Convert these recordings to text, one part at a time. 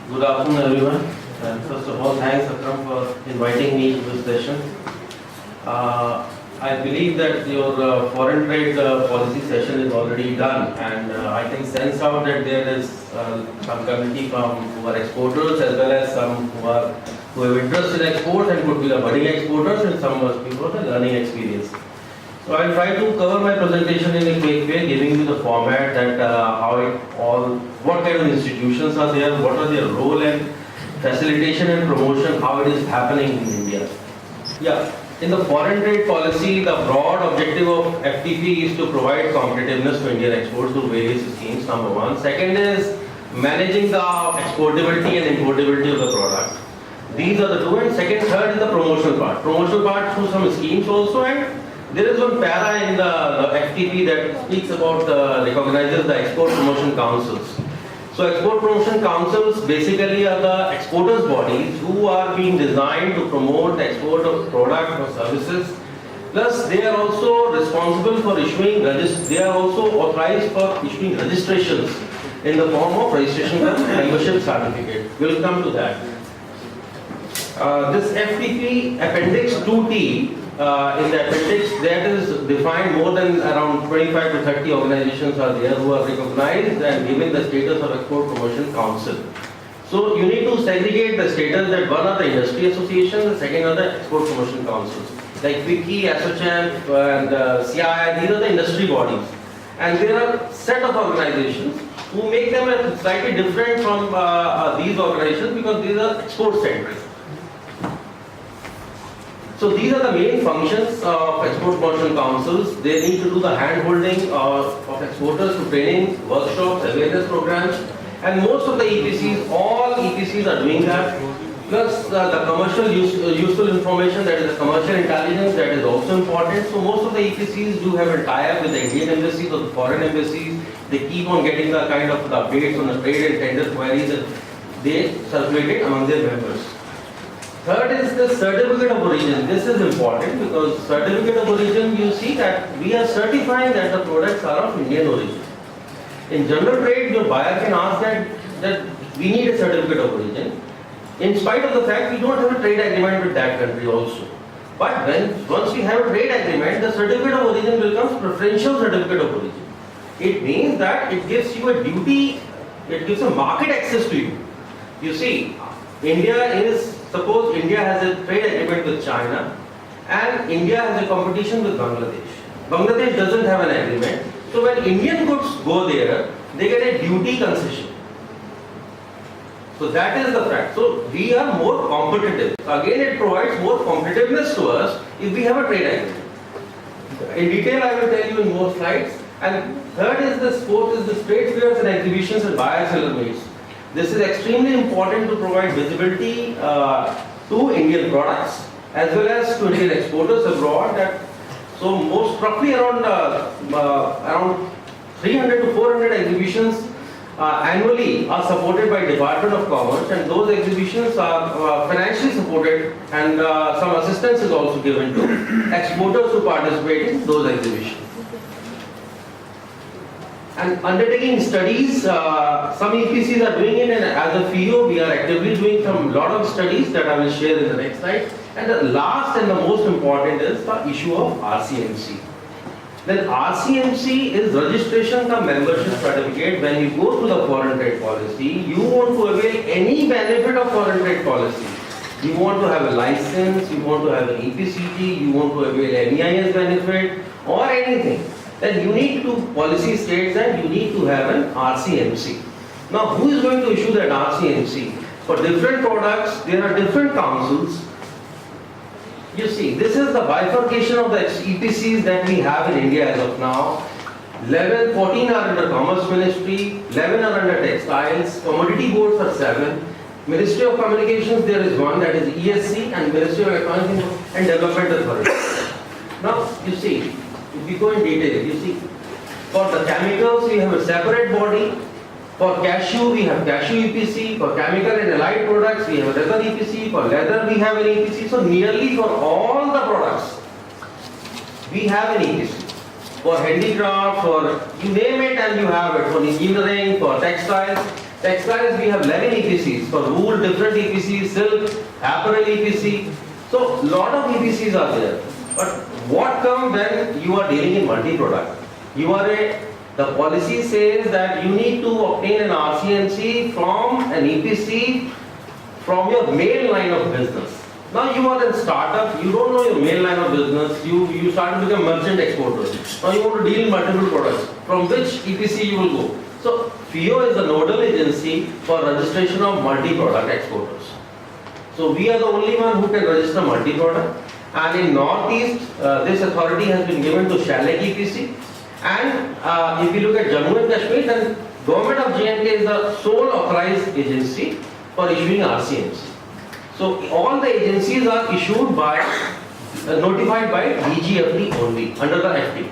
Good afternoon, everyone. And first of all, thanks, Akram, for inviting me to this session. I believe that your foreign trade policy session is already done, and I can sense out that there is some community from who are exporters as well as some who have interest in exports and could be the budding exporters, and some people with a learning experience. So I'll try to cover my presentation in a quick way, giving you the format that what kind of institutions are there, what are their role in facilitation and promotion, how it is happening in India. Yeah, in the foreign trade policy, the broad objective of FTP is to provide competitiveness to Indian exports through various schemes, number one. Second is managing the exportability and importability of the product. These are the two, and third is the promotional part. Promotional part through some schemes also, and there is one para in the FTP that speaks about recognizes the export promotion councils. So export promotion councils basically are the exporters' bodies who are being designed to promote the export of product or services. Plus, they are also responsible for issuing they are also authorized for issuing registrations in the form of registration and membership certificate. We'll come to that. This FTP Appendix 2T, in the appendix, that is defined more than around 25 to 30 organizations are there who are recognized and given the status of Export Promotion Council. So you need to segregate the status that one are the industry associations, the second are the Export Promotion Councils. Like FIEO, ASSOCHAM and CII, these are the industry bodies. And there are a set of organizations who make them slightly different from these organizations because these are export-centric. So these are the main functions of export promotion councils. They need to do the hand-holding of exporters to training, workshops, awareness programs, and most of the EPCs, all EPCs are doing that. Plus the commercial useful information, that is the commercial intelligence, that is also important. So most of the EPCs do have a tie-up with the Indian embassies or the foreign embassies. They keep on getting the kind of the updates on the trade and tender queries, and they circulate it among their members. Third is the certificate of origin. This is important because certificate of origin, you see that we are certifying that the products are of Indian origin. In general trade, your buyer can ask that we need a certificate of origin, in spite of the fact we don't have a trade agreement with that country also. But once we have a trade agreement, the certificate of origin becomes preferential certificate of origin. It means that it gives you a duty, it gives a market access to you. You see, suppose India has a trade agreement with China and India has a competition with Bangladesh. Bangladesh doesn't have an agreement. So when Indian goods go there, they get a duty concession. So that is the fact. So we are more competitive. Again, it provides more competitiveness to us if we have a trade agreement. In detail, I will tell you in more slides. And third is the trade fairs and exhibitions and buyer seller meets. This is extremely important to provide visibility to Indian products as well as to Indian exporters abroad. So most roughly around 300 to 400 exhibitions annually are supported by Department of Commerce, and those exhibitions are financially supported, and some assistance is also given to exporters who participate in those exhibitions. And undertaking studies, some EPCs are doing it, and as a FIEO, we are actively doing lot of studies that I will share in the next slide. And the last and the most important is the issue of RCMC. Then RCMC is registration of membership certificate. When you go to the foreign trade policy, you want to avail any benefit of foreign trade policy. You want to have a license, you want to have an EPCG, you want to avail MEIS benefit or anything. Then you need to, policy states that you need to have an RCMC. Now, who is going to issue that RCMC? For different products, there are different councils. You see, this is the bifurcation of the EPCs that we have in India as of now. 14 are under Commerce Ministry, 11 are under Textiles, Commodity Boards are 7. Ministry of Communications, there is 1, that is ESC, and Ministry of Economic and Development Authority. Now, you see, if you go in detail, you see, for the chemicals, we have a separate body. For cashew, we have cashew EPC. For chemical and allied products, we have a leather EPC. For leather, we have an EPC. So nearly for all the products, we have an EPC. For handicraft, for you name it and you have it. For engineering, for textiles, Textiles, we have 11 EPCs. For wool, different EPCs, silk, apparel EPC. So, lot of EPCs are there. But what comes when you are dealing in multi-product? The policy says that you need to obtain an RCNC from an EPC from your main line of business. Now you are in startup, you don't know your main line of business, you start to become merchant exporters. Now you want to deal in multiple products. From which EPC you will go? So FIEO is the nodal agency for registration of multi-product exporters. So we are the only one who can register multi-product. And in Northeast, this authority has been given to Shalek EPC. And if you look at Jammu and Kashmir, then Government of J&K is the sole authorized agency for issuing RCMs. So all the agencies are issued by, notified by DGFT only, under the FT.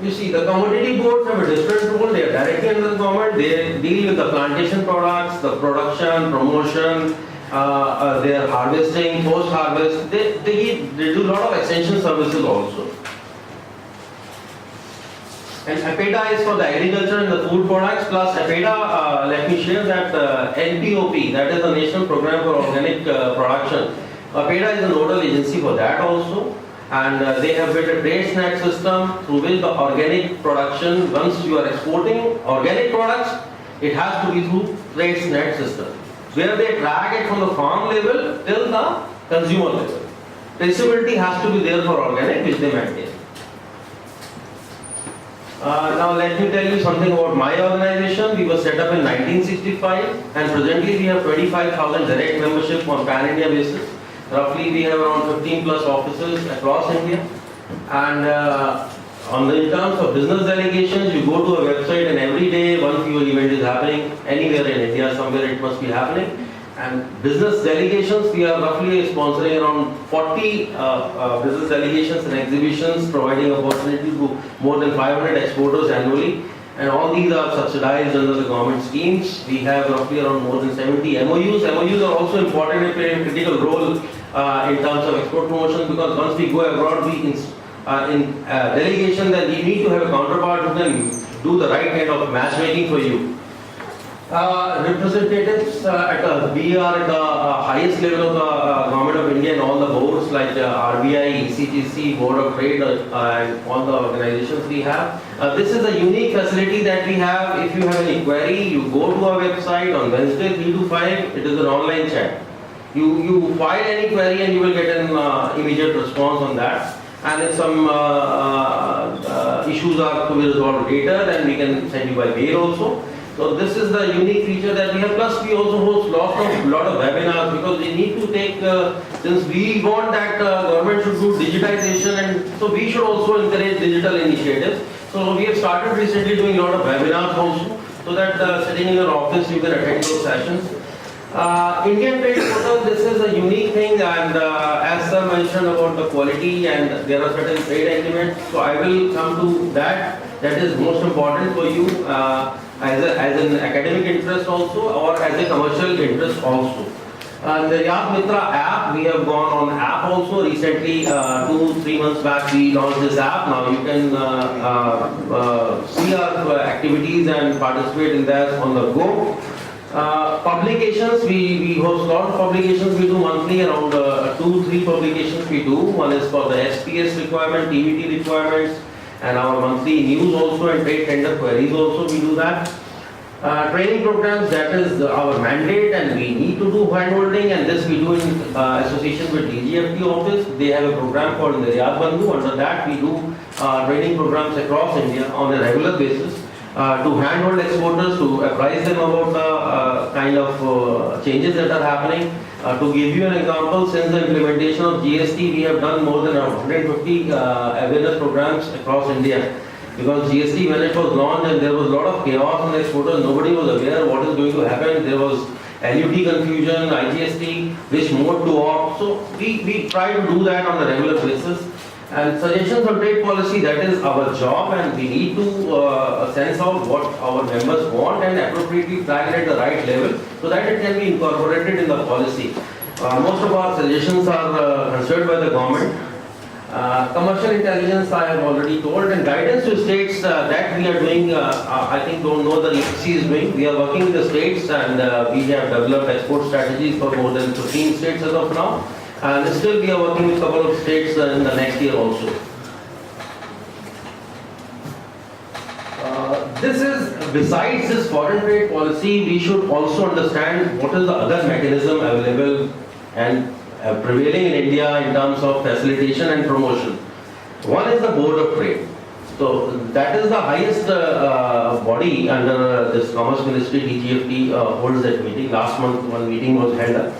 You see, the commodity boards have a different role. They are directly under the government. They deal with the plantation products, the production, promotion, their harvesting, post-harvest. They do a lot of extension services also. And APEDA is for the agriculture and the food products, plus APEDA, let me share that NPOP, that is the National Program for Organic Production. APEDA is a nodal agency for that also. And they have built a trade snack system through which the organic production, once you are exporting organic products, it has to be through trade snack system, where they track it from the farm level till the consumer level. Traceability has to be there for organic, which they maintain. Now let me tell you something about my organization. We were set up in 1965 and presently we have 25,000 direct membership on pan-India basis. Roughly we have around 15 plus offices across India. And in terms of business delegations, you go to a website and every day one FIEO event is happening. Anywhere in India, somewhere it must be happening. And business delegations, we are roughly sponsoring around 40 business delegations and exhibitions, providing opportunity to more than 500 exporters annually. And all these are subsidized under the government schemes. We have roughly around more than 70 MOUs. MOUs are also important and play a critical role in terms of export promotion, because once we go abroad, we in delegation, then we need to have a counterpart who can do the right kind of matchmaking for you. Representatives we are at the highest level of the Government of India and all the boards like RBI, ECGC, Board of Trade and all the organizations we have. This is a unique facility that we have. If you have any query, you go to our website on Wednesday 3 to 5, it is an online chat. You file any query and you will get an immediate response on that. And if some issues are to be resolved later, then we can send you by mail also. So this is the unique feature that we have. Plus we also host lot of webinars, because we need to take, since we want that government should do digitization, and so we should also encourage digital initiatives. So we have started recently doing a lot of webinars also, so that sitting in your office you can attend those sessions. Indian Trade Portal, this is a unique thing, and as sir mentioned about the quality, and there are certain trade agreements, so I will come to that. That is most important for you as an academic interest also, or as a commercial interest also. The Yat Mitra app, we have gone on app also recently. 2-3 months back we launched this app. Now you can see our activities and participate in that on the go. Publications, we host a lot of publications. We do monthly around 2-3 publications we do. One is for the SPS requirement, TVT requirements, and our monthly news also, and trade tender queries also we do that. Training programs, that is our mandate, and we need to do handholding, and this we do in association with DGFT office. They have a program called Niryat Bandhu. Under that we do training programs across India on a regular basis to handhold exporters, to apprise them about the kind of changes that are happening. To give you an example, since the implementation of GST, we have done more than 150 awareness programs across India. Because GST, when it was launched, and there was a lot of chaos on exporters, nobody was aware what is going to happen. There was LUT confusion, IGST, which mode to opt. So we try to do that on a regular basis. And suggestions on trade policy, that is our job, and we need to sense out what our members want and appropriately flag it at the right level so that it can be incorporated in the policy. Most of our suggestions are considered by the government. Commercial intelligence I have already told, and guidance to states that we are doing, I think don't know the EXIM is doing. We are working with the states and we have developed export strategies for more than 15 states as of now. And still we are working with a couple of states in the next year also. This is, besides this foreign trade policy, we should also understand what is the other mechanism available and prevailing in India in terms of facilitation and promotion. One is the Board of Trade. So that is the highest body under this Commerce Ministry. DGFT holds that meeting. Last month one meeting was held.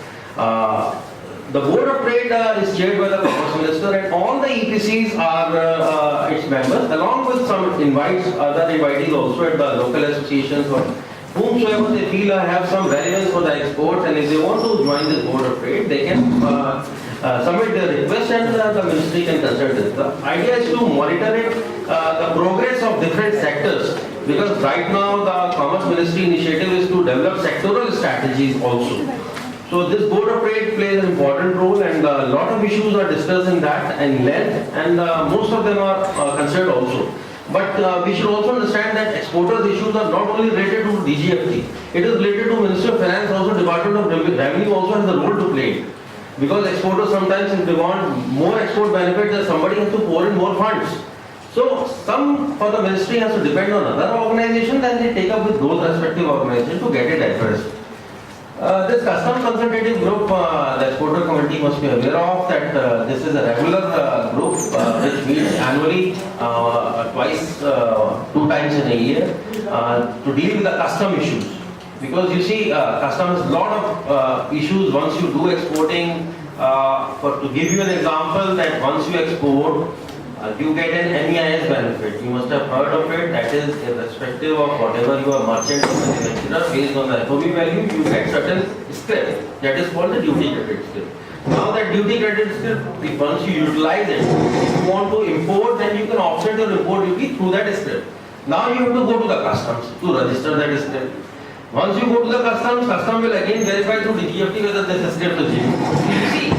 The Board of Trade is chaired by the Commerce Minister, and all the EPCs are its members, along with some invites, other invitees also at the local associations or whomsoever they feel have some relevance for the exports, and if they want to join this Board of Trade, they can submit their request and the ministry can consult it. The idea is to monitor it, the progress of different sectors, because right now the Commerce Ministry initiative is to develop sectoral strategies also. So this Board of Trade plays an important role, and a lot of issues are discussed in that and length, and most of them are considered also. But we should also understand that exporters issues are not only related to DGFT, it is related to Ministry of Finance also. Department of Revenue also has a role to play. Because exporters sometimes, if they want more export benefits, then somebody has to pour in more funds. So some for the ministry has to depend on other organizations, and they take up with those respective organizations to get it addressed. This custom consultative group, the exporter committee must be aware of that this is a regular group which meets annually twice, 2 times in a year to deal with the custom issues. Because you see, custom has a lot of issues once you do exporting. To give you an example, that once you export, you get an MEIS benefit. You must have heard of it. That is, irrespective of whatever you are merchant or manufacturer, based on the FOB value, you get certain scrip. That is called the duty credit scrip. Now that duty credit scrip, once you utilize it, if you want to import, then you can offset your import duty through that scrip. Now you have to go to the customs to register that scrip. Once you go to the customs, custom will again verify through DGFT whether this scrip is genuine. You see,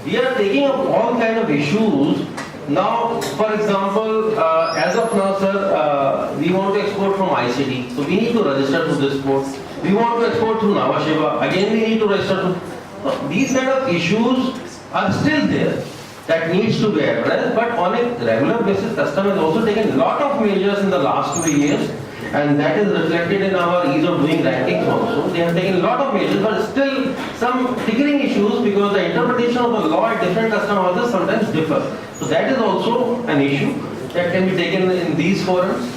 we are taking up all kind of issues. Now, for example, as of now, sir, we want to export from ICD, so we need to register to this port. We want to export through Navashiva, again we need to register to. These kind of issues are still there that needs to be addressed, but on a regular basis, custom has also taken a lot of measures in the last 2 years, and that is reflected in our ease of doing rankings also. They have taken a lot of measures, but still some tickling issues because the interpretation of the law at different custom houses sometimes differ. So that is also an issue that can be taken in these forums.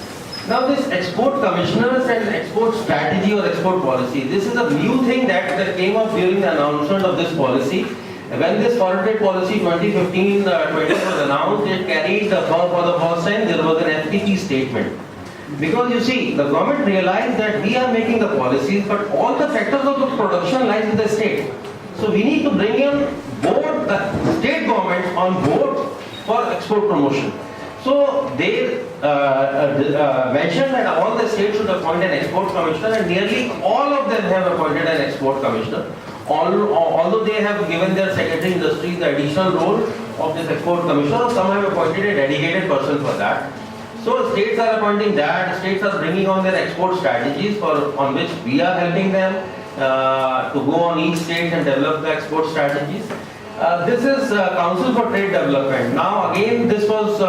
Now this export commissioners and export strategy or export policy, this is a new thing that came up during the announcement of this policy. When this foreign trade policy 2015-20 was announced, it carried for the first time there was an FPP statement. Because you see, the government realized that we are making the policies, but all the factors of the production lies with the state. So we need to bring in both the state governments on board for export promotion. So they mentioned that all the states should appoint an export commissioner, and nearly all of them have appointed an export commissioner. Although they have given their secretary industry the additional role of this export commissioner, some have appointed a dedicated person for that. So states are appointing that, states are bringing on their export strategies on which we are helping them to go on each state and develop the export strategies. This is Council for Trade Development. Now again, this was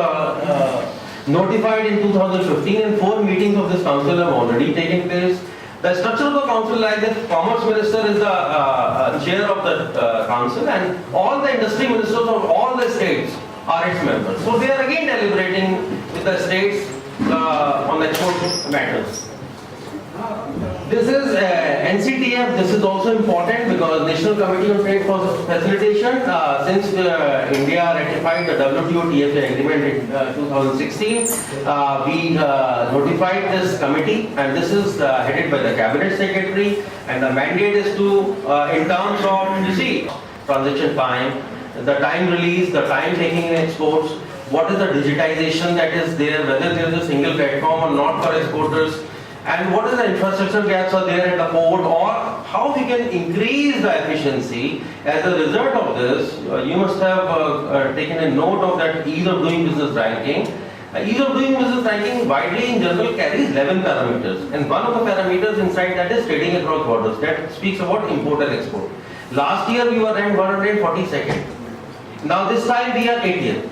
notified in 2015, and 4 meetings of this council have already taken place. The structure of the council like this: Commerce Minister is the chair of the council, and all the industry ministers of all the states are its members. So they are again deliberating with the states on the export matters. This is NCTF. This is also important because National Committee on Trade Facilitation, since India ratified the WTO TFA agreement in 2016, we notified this committee, and this is headed by the Cabinet Secretary, and the mandate is to, in terms of, you see, transaction time, the time release, the time taking in exports, what is the digitization that is there, whether there is a single platform or not for exporters, and what is the infrastructure gaps are there at the port, or how we can increase the efficiency. As a result of this, you must have taken a note of that ease of doing business ranking. Ease of doing business ranking widely in general carries 11 parameters, and one of the parameters inside that is trading across borders. That speaks about import and export. Last year we were ranked 142nd. Now this time we are 80th.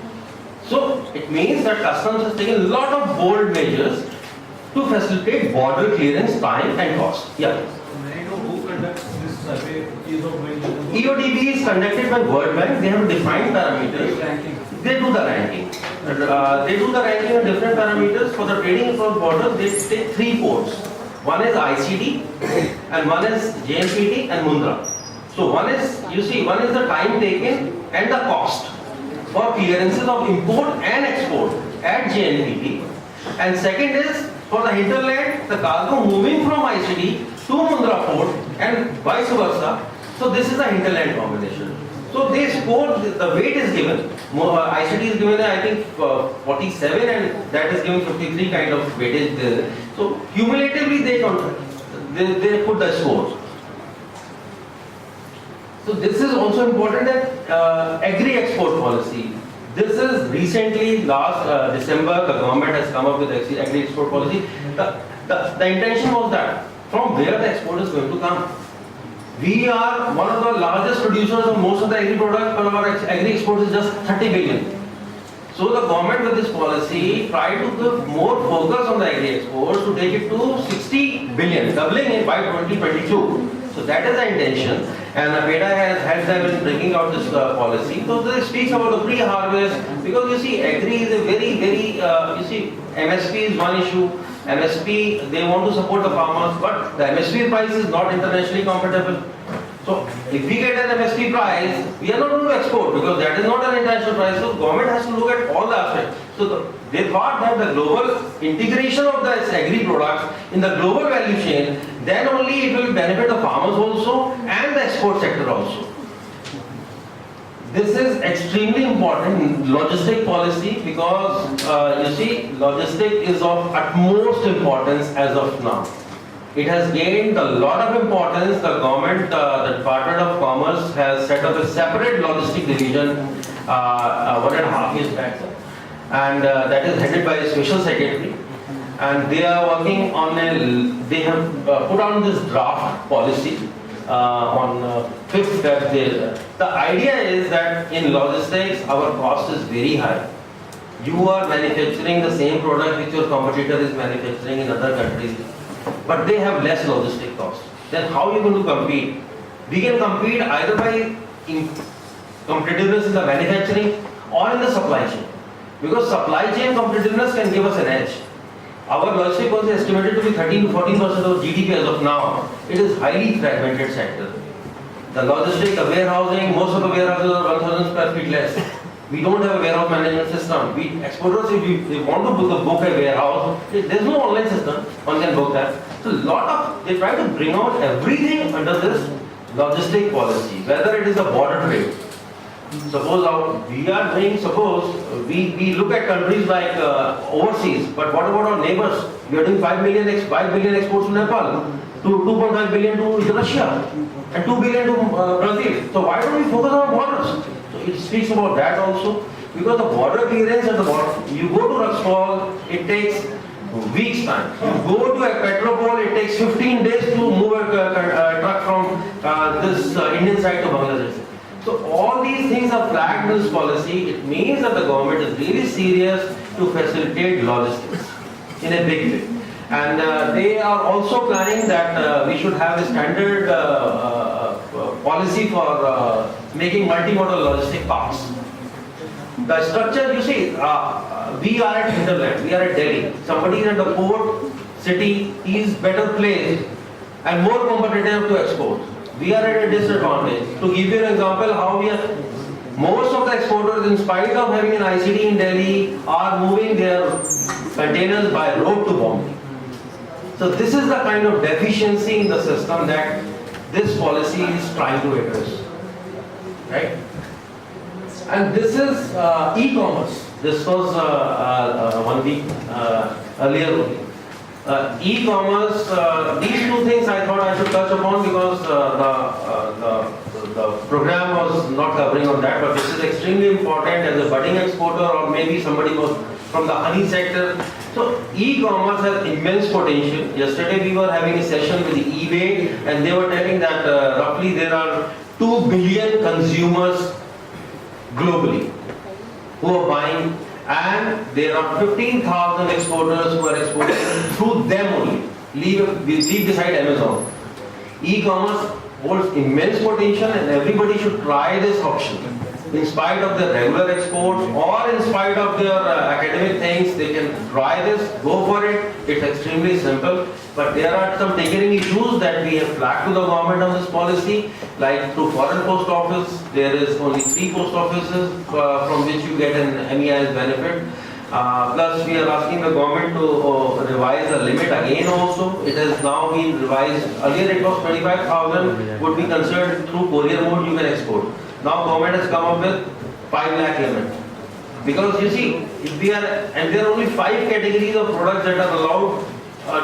So it means that customs has taken a lot of bold measures to facilitate border clearance time and cost. Yeah. May I know who conducts this survey? EODB is conducted by World Bank. They have defined parameters. They do the ranking. They do the ranking on different parameters. For the trading across borders, they take 3 ports. One is ICD, and one is JNPT and Mundra. So one is, you see, one is the time taken and the cost for clearances of import and export at JNPT. And second is for the hinterland, the cargo moving from ICD to Mundra port and vice versa. So this is the hinterland combination. So they score, the weight is given. ICD is given, I think, 47, and that is given 53 kind of weightage there. So cumulatively they put the scores. So this is also important that agri-export policy. This is recently, last December, the government has come up with agri-export policy. The intention was that from where the export is going to come. We are one of the largest producers of most of the agri products, but our agri export is just 30 billion. So the government with this policy tried to give more focus on the agri exports to take it to 60 billion, doubling it by 2022. So that is the intention, and PEDA has helped them in bringing out this policy. So this speaks about the pre-harvest, because you see, agri is a very, you see, MSP is one issue. MSP, they want to support the farmers, but the MSP price is not internationally compatible. So if we get an MSP price, we are not going to export, because that is not an international price. So government has to look at all the aspects. So they thought that the global integration of the agri products in the global value chain, then only it will benefit the farmers also and the export sector also. This is extremely important in logistic policy, because you see, logistic is of utmost importance as of now. It has gained a lot of importance. The government, the Department of Commerce has set up a separate logistic division 1.5 years back, and that is headed by a special secretary. And they are working on they have put on this draft policy on 5th February. The idea is that in logistics, our cost is very high. You are manufacturing the same product which your competitor is manufacturing in other countries, but they have less logistic cost. Then how are you going to compete? We can compete either by competitiveness in the manufacturing or in the supply chain, because supply chain competitiveness can give us an edge. Our logistic cost is estimated to be 13 to 14% of GDP as of now. It is highly fragmented sector. The logistic, the warehousing, most of the warehouses are 1,000 square feet less. We don't have a warehouse management system. We exporters, if they want to book a warehouse, there's no online system. One can book that. So they try to bring out everything under this logistic policy, whether it is a border trade. Suppose we are doing, we look at countries like overseas, but what about our neighbors? We are doing 5 billion exports to Nepal, to 2.5 billion to Russia, and 2 billion to Brazil. So why don't we focus on borders? So it speaks about that also, because the border clearance at the border, you go to Raxol, it takes weeks time. You go to a Petropol, it takes 15 days to move a truck from this Indian side to Bangladesh. So all these things are flagged in this policy. It means that the government is really serious to facilitate logistics in a big way. And they are also planning that we should have a standard policy for making multimodal logistic parks. The structure, you see, we are at hinterland, we are at Delhi. Somebody is at the port city, he is better placed and more competitive to export. We are at a disadvantage. To give you an example, how most of the exporters, in spite of having an ICD in Delhi, are moving their containers by road to Bombay. So this is the kind of deficiency in the system that this policy is trying to address, right? And this is e-commerce. This was 1 week earlier only. E-commerce, these two things I thought I should touch upon because the program was not covering on that, but this is extremely important as a budding exporter or maybe somebody was from the honey sector. So e-commerce has immense potential. Yesterday we were having a session with eBay and they were telling that roughly there are 2 billion consumers globally who are buying, and there are 15,000 exporters who are exporting through them only. Leave beside Amazon. E-commerce holds immense potential and everybody should try this option. In spite of their regular exports or in spite of their academic things, they can try this, go for it. It's extremely simple. But there are some tinkering issues that we have flagged to the government on this policy, like through foreign post office, there is only 3 post offices from which you get an MEIS benefit. Plus we are asking the government to revise the limit again also. It has now been revised. Earlier it was 25,000 would be considered through courier mode you can export. Now government has come up with 5 lakh limit. Because you see, if we are, and there are only 5 categories of products that are allowed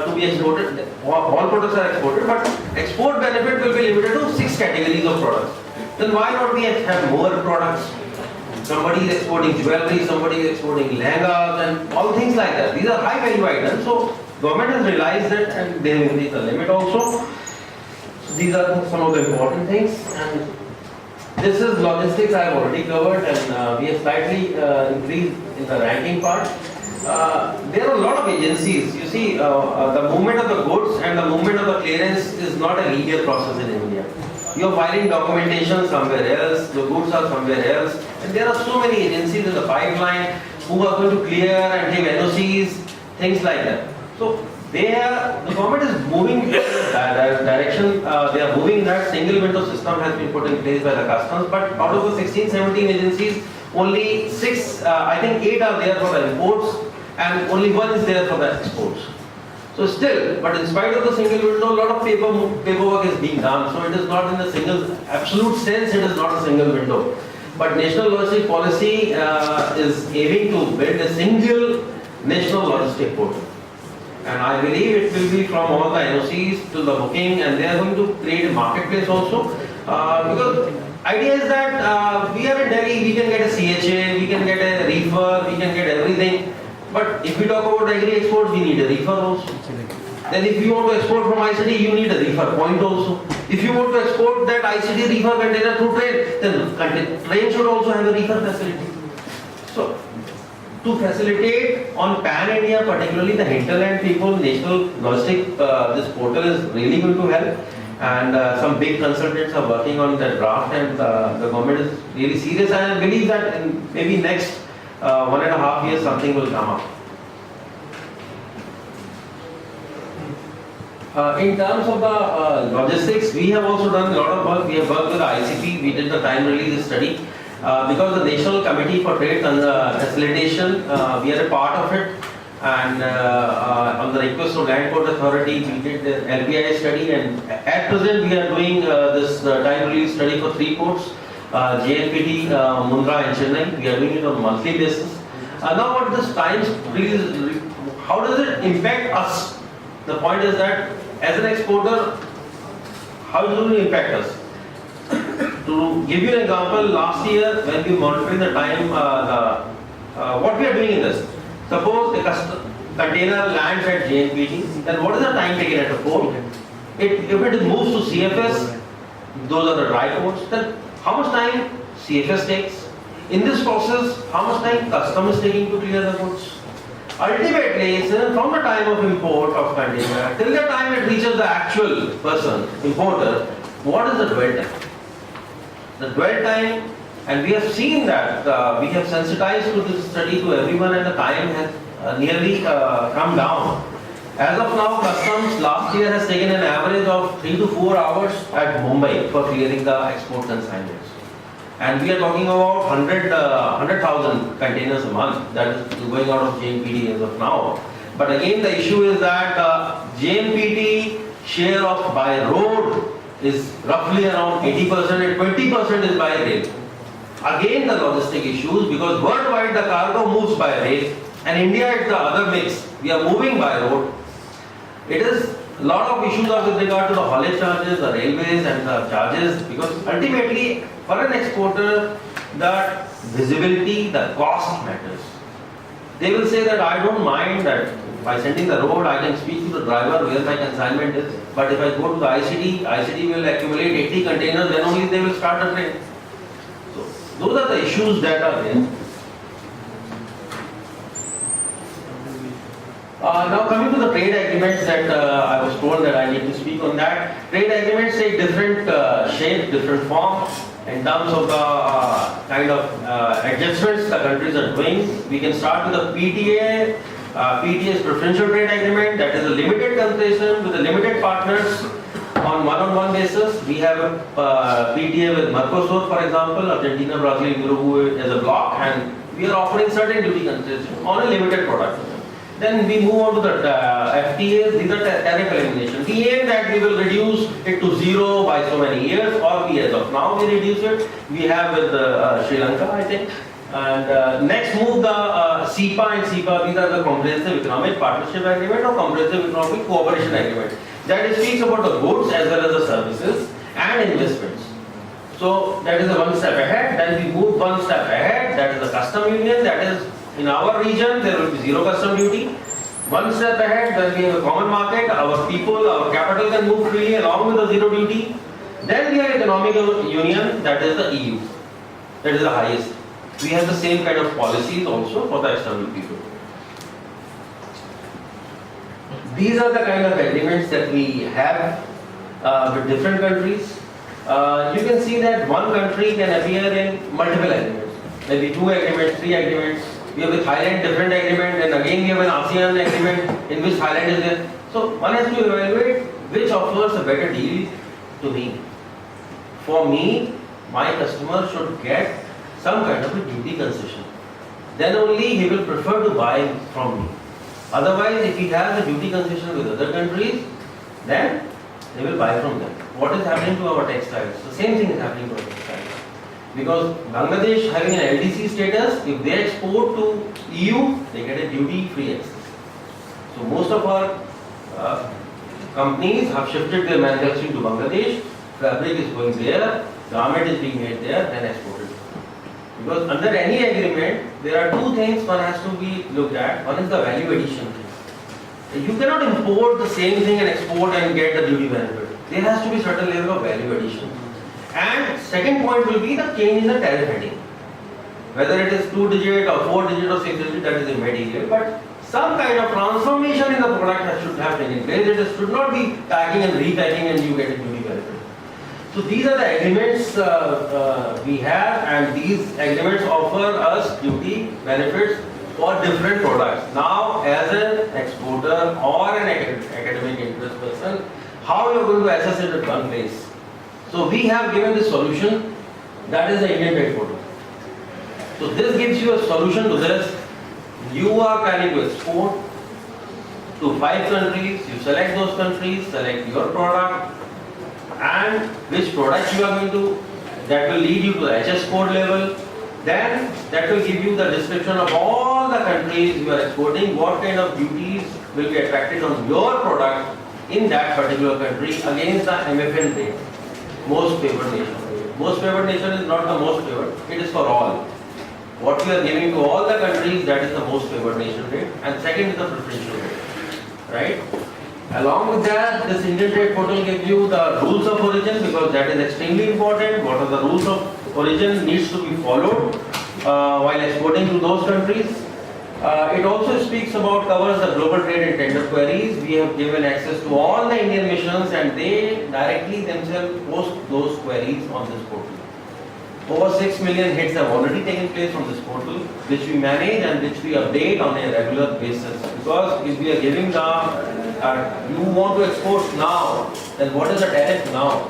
to be exported. All products are exported, but export benefit will be limited to 6 categories of products. Then why not we have more products? Somebody is exporting jewelry, somebody is exporting lehengas and all things like that. These are high value items. So government has realized that and they have increased the limit also. So these are some of the important things. And this is logistics I have already covered, and we have slightly increased in the ranking part. There are a lot of agencies. You see, the movement of the goods and the movement of the clearance is not a linear process in India. You are filing documentation somewhere else, the goods are somewhere else, and there are so many agencies in the pipeline who are going to clear and give NOCs, things like that. So the government is moving in that direction. They are moving that single window system has been put in place by the customs, but out of the 16, 17 agencies, only 6, I think 8 are there for the imports and only 1 is there for the exports. So still, but in spite of the single window, a lot of paperwork is being done. So it is not in the single, absolute sense, it is not a single window. But national logistic policy is aiming to build a single national logistic portal. And I believe it will be from all the NOCs to the booking, and they are going to create a marketplace also. Because idea is that we are in Delhi, we can get a CHA, we can get a reefer, we can get everything. But if we talk about agri exports, we need a reefer also. Then if you want to export from ICD, you need a reefer point also. If you want to export that ICD reefer container through train, then train should also have a reefer facility. So, to facilitate on pan-India, particularly the hinterland people, national logistic, this portal is really going to help. And some big consultants are working on that draft, and the government is really serious. And I believe that in maybe next 1.5 years something will come up. In terms of the logistics, we have also done a lot of work. We have worked with the ICP. We did the time release study. Because the National Committee for Trade Facilitation, we are a part of it. And on the request of Land Court Authority, we did the LBI study. And at present, we are doing this time release study for 3 ports. JNPT, Mundra and Chennai. We are doing it on a monthly basis. Now what this time release, how does it impact us? The point is that as an exporter, how is it going to impact us? To give you an example, last year when we monitoring the time, what we are doing in this. Suppose a container lands at JNPT, then what is the time taken at the port? If it moves to CFS, those are the dry ports, then how much time CFS takes? In this process, how much time customs is taking to clear the goods? Ultimately, from the time of import of container till the time it reaches the actual person, importer, what is the dwell time? The dwell time, and we have seen that we have sensitized to this study to everyone, and the time has nearly come down. As of now, customs last year has taken an average of 3 to 4 hours at Mumbai for clearing the export consignments. And we are talking about 100,000 containers a month that is going out of JNPT as of now. But again, the issue is that JNPT share of by road is roughly around 80% and 20% is by rail. Again, the logistic issues, because worldwide the cargo moves by rail, and India is the other mix. We are moving by road. It is a lot of issues are with regard to the haulage charges, the railways and the charges, because ultimately for an exporter the visibility, the cost matters. They will say that I don't mind that by sending the road I can speak to the driver where my consignment is, but if I go to the ICD will accumulate 80 containers, then only they will start the train. So those are the issues that are there. Now coming to the trade agreements that I was told that I need to speak on that. Trade agreements take different shape, different form in terms of the kind of adjustments the countries are doing. We can start with the PTA. PTA is preferential trade agreement, that is a limited concession with the limited partners on one-on-one basis. We have a PTA with Mercosur, for example, Argentina, Brazil, Uruguay as a bloc, and we are offering certain duty concession on a limited product. Then we move on to the FTAs, these are tariff elimination. We aim that we will reduce it to zero by so many years, or we as of now we reduce it. We have with Sri Lanka, I think. And next move the CEPA and CEPA, these are the Comprehensive Economic Partnership Agreement or Comprehensive Economic Cooperation Agreement. That speaks about the goods as well as the services and investments. So that is the one step ahead. Then we move one step ahead, that is the custom union, that is in our region there will be zero custom duty. One step ahead, when we have a common market, our people, our capital can move freely along with the zero duty. Then we have economic union, that is the EU. That is the highest. We have the same kind of policies also for the external people. These are the kind of agreements that we have with different countries. You can see that one country can appear in multiple agreements. Maybe 2 agreements, 3 agreements. We have with Thailand different agreement, and again we have an ASEAN agreement in which Thailand is there. So one has to evaluate which offers a better deal to me. For me, my customer should get some kind of a duty concession. Then only he will prefer to buy from me. Otherwise, if he has a duty concession with other countries, then they will buy from them. What is happening to our textiles? The same thing is happening to our textiles. Because Bangladesh having an LDC status, if they export to EU, they get a duty-free access. So most of our companies have shifted their manufacturing to Bangladesh. Fabric is going there, garment is being made there, then exported. Because under any agreement, there are 2 things one has to be looked at. One is the value addition thing. You cannot import the same thing and export and get the duty benefit. There has to be certain level of value addition. And second point will be the change in the tariff heading. Whether it is 2-digit or 4-digit or 6-digit, that is immaterial. But some kind of transformation in the product should have taken place. It should not be packing and repacking and you get a duty benefit. So these are the agreements we have, and these agreements offer us duty benefits for different products. Now, as an exporter or an academic interest person, how you are going to assess it at one place? So we have given the solution, that is the Indian trade portal. So this gives you a solution to this. You are planning to export to 5 countries, you select those countries, select your product, and which product you are going to, that will lead you to the HS code level. Then that will give you the description of all the countries you are exporting, what kind of duties will be attracted on your product in that particular country against the MFN rate, most favored nation. Most favored nation is not the most favored, it is for all. What we are giving to all the countries, that is the most favored nation rate, and second is the preferential rate, right? Along with that, this Indian trade portal gives you the rules of origin, because that is extremely important. What are the rules of origin needs to be followed while exporting to those countries. It also speaks about, covers the global trade and tender queries. We have given access to all the Indian missions and they directly themselves post those queries on this portal. Over 6 million hits have already taken place from this portal, which we manage and which we update on a regular basis. Because if we are giving you want to export now, then what is the tariff now?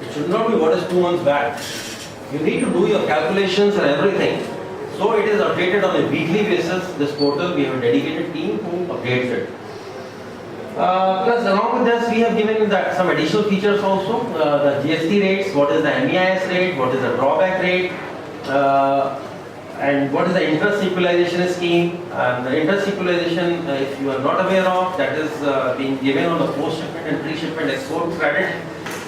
It should not be what is 2 months back. You need to do your calculations and everything. So it is updated on a weekly basis. This portal, we have a dedicated team who updates it. Plus along with this, we have given some additional features also. The GST rates, what is the MEIS rate, what is the drawback rate. And what is the interest equalization scheme? And the interest equalization, if you are not aware of, that is being given on the post-shipment and pre-shipment export credit.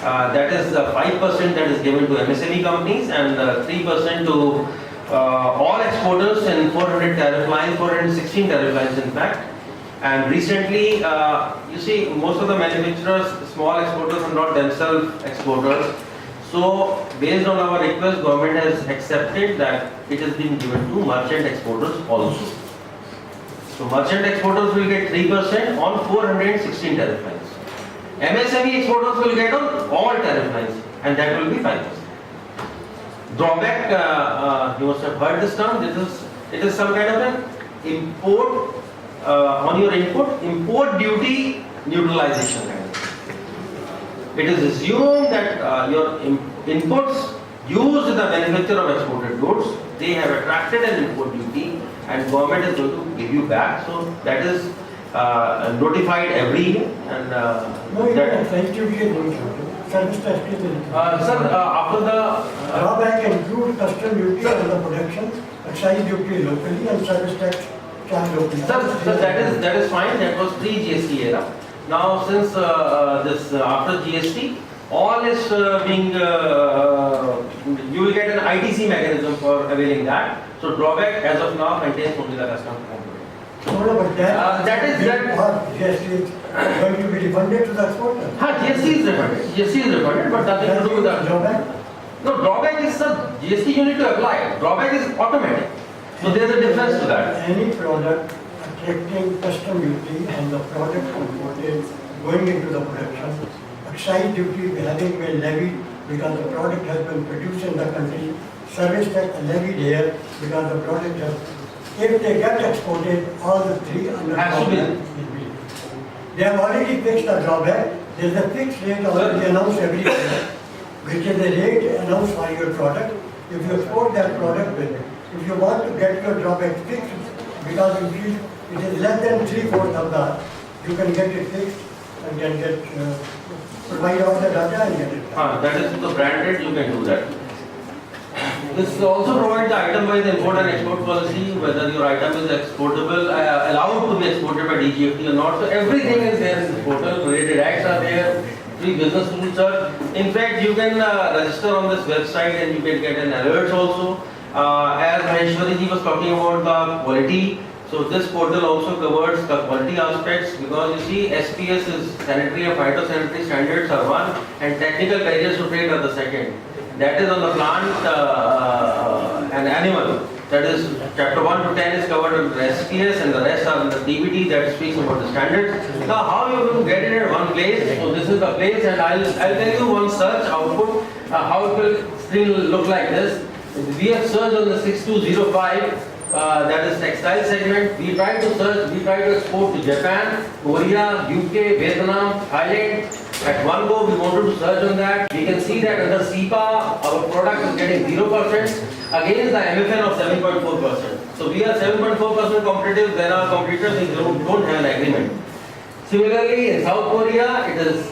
That is 5% that is given to MSME companies and 3% to all exporters in 400 tariff lines, 416 tariff lines in fact. And recently, you see, most of the manufacturers, small exporters are not themselves exporters. So, based on our request, government has accepted that it has been given to merchant exporters also. So, merchant exporters will get 3% on 416 tariff lines. MSME exporters will get on all tariff lines, and that will be 5%. Drawback, you must have heard this term. It is some kind of an import on your input, import duty neutralization kind of. It is assumed that your inputs used in the manufacture of exported goods, they have attracted an import duty and government is going to give you back. So that is notified every year. And excise duty is going to service tax is sir, after the drawback include custom duty on the production, excise duty locally and service tax charged locally. Sir, that is fine. That was pre-GST era. Now, since this after GST, all is being you will get an ITC mechanism for availing that. So drawback as of now contains only the custom component. No, but That is GST is going to be refunded to the exporter. GST is refunded. GST is refunded, but nothing to do with that. Drawback. No, drawback is the GST you need to apply. Drawback is automatic. So there is a difference to that. Any product attracting custom duty and the product imported going into the production, excise duty having been levied because the product has been produced in the country, service tax levied here because the product has, if they get exported, all the three under Has to be. They have already fixed the drawback. There is a fixed rate already announced every year, which is the rate announced for your product. If you export that product with it, if you want to get your drawback fixed, because you feel it is less than 3/4 of that, you can get it fixed and can get, provide all the data and get it. That is the branded, you can do that. This also provides the item-wise import and export policy, whether your item is exportable, allowed to be exported by DGFT or not. So everything is there in the portal, related acts are there, free business rules are. In fact, you can register on this website and you can get an alerts also. As Maheshwari ji was talking about the quality, so this portal also covers the quality aspects because you see SPS is sanitary and phytosanitary standards are one and technical barriers to trade are the second. That is on the plant and animal. That is chapter 1 to 10 is covered under SPS and the rest are in the DBT that speaks about the standards. Now how you will get it at one place? So this is the place and I'll tell you one search output how it will still look like this. We have searched on the 6205 that is textile segment. We try to search, we try to export to Japan, Korea, UK, Vietnam, Thailand. At one go we wanted to search on that. We can see that under CIPA our product is getting 0% against the MFN of 7.4%. So we are 7.4% competitive, there are competitors who don't have an agreement. Similarly in South Korea it is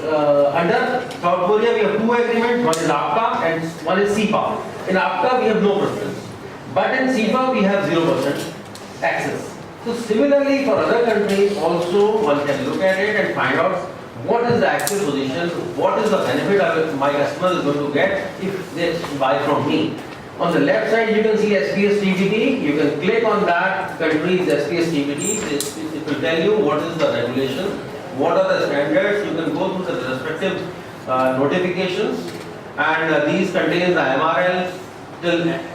under South Korea we have two agreements, one is APCA and one is CIPA. In APCA we have no preference. But in CIPA we have 0% access. So similarly for other countries also one can look at it and find out what is the actual position, what is the benefit my customer is going to get if they buy from me. On the left side you can see SPS TBT, you can click on that country's SPS TBT, it will tell you what is the regulation, what are the standards, you can go through the respective notifications and these contain the MRL,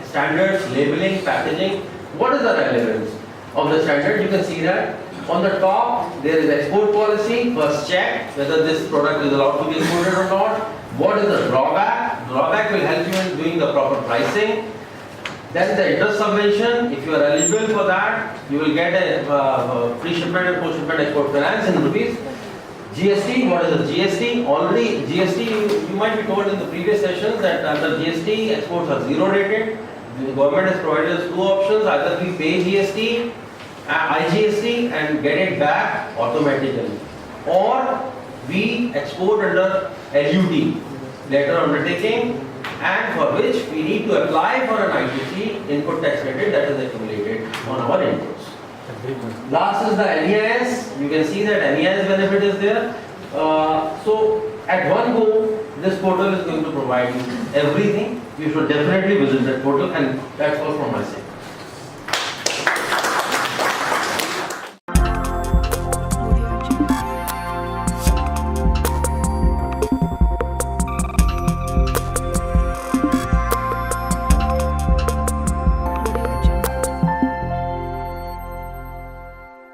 standards, labeling, packaging. What is the relevance of the standard? You can see that on the top there is export policy. First check whether this product is allowed to be exported or not. What is the drawback? Drawback will help you in doing the proper pricing. Then the interest subvention. If you are eligible for that, you will get a pre-shipment and post-shipment export finance in rupees. GST, what is the GST? Already GST, you might be told in the previous sessions that under GST exports are zero rated. The government has provided us two options, either we pay GST, IGST and get it back automatically, or we export under LUT, letter undertaking, and for which we need to apply for an ITC input tax credit that is accumulated on our inputs. Last is the NEIS. You can see that NEIS benefit is there. So at one go, this portal is going to provide you everything. You should definitely visit that portal, and that's all from my side.